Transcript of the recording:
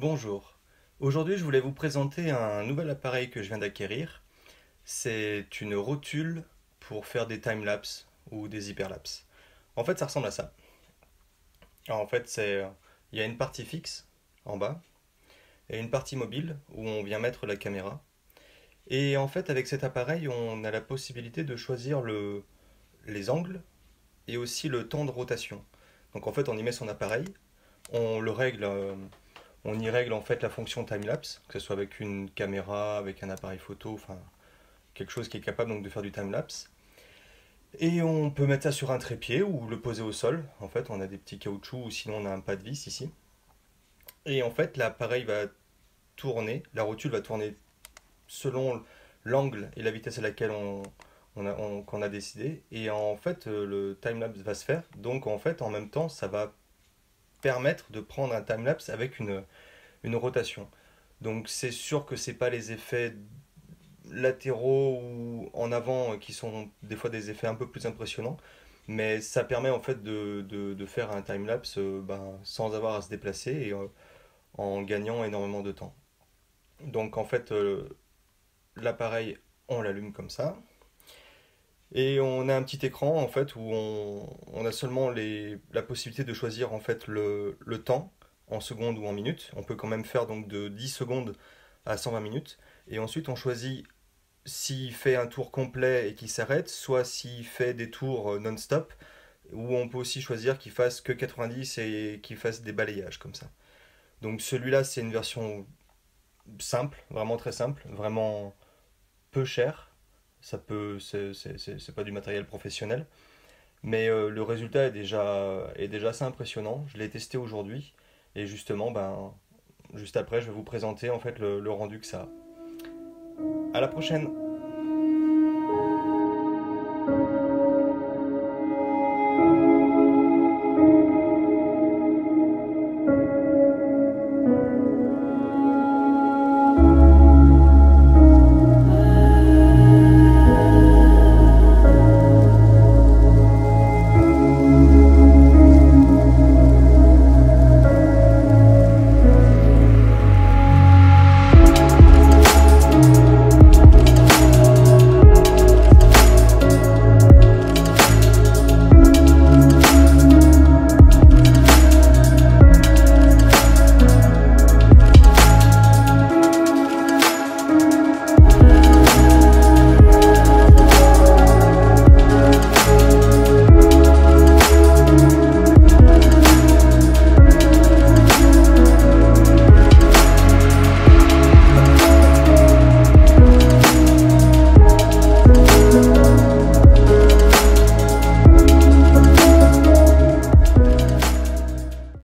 Bonjour. Aujourd'hui, je voulais vous présenter un nouvel appareil que je viens d'acquérir. C'est une rotule pour faire des timelapses ou des hyperlapses. En fait, ça ressemble à ça. Alors, en fait, il y a une partie fixe en bas et une partie mobile où on vient mettre la caméra. Et en fait, avec cet appareil, on a la possibilité de choisir les angles et aussi le temps de rotation. Donc, en fait, on y met son appareil, on le règle. On y règle en fait la fonction timelapse, que ce soit avec une caméra, avec un appareil photo, enfin quelque chose qui est capable donc de faire du timelapse. Et on peut mettre ça sur un trépied ou le poser au sol. En fait, on a des petits caoutchoucs ou sinon on a un pas de vis ici. Et en fait, l'appareil va tourner, la rotule va tourner selon l'angle et la vitesse à laquelle qu'on a décidé. Et en fait, le timelapse va se faire. Donc en fait, en même temps, ça va permettre de prendre un timelapse avec une rotation. Donc c'est sûr que c'est pas les effets latéraux ou en avant qui sont des fois des effets un peu plus impressionnants, mais ça permet en fait de faire un timelapse sans avoir à se déplacer et en gagnant énormément de temps. Donc en fait l'appareil on l'allume comme ça et on a un petit écran en fait où on a seulement la possibilité de choisir en fait le temps en secondes ou en minutes. On peut quand même faire donc de 10 secondes à 120 minutes. Et ensuite, on choisit s'il fait un tour complet et qu'il s'arrête, soit s'il fait des tours non-stop, ou on peut aussi choisir qu'il fasse que 90 et qu'il fasse des balayages comme ça. Donc celui-là, c'est une version simple, vraiment très simple, vraiment peu chère. C'est pas du matériel professionnel, mais le résultat est déjà assez impressionnant. Je l'ai testé aujourd'hui et justement, juste après, je vais vous présenter en fait le rendu que ça a. À la prochaine!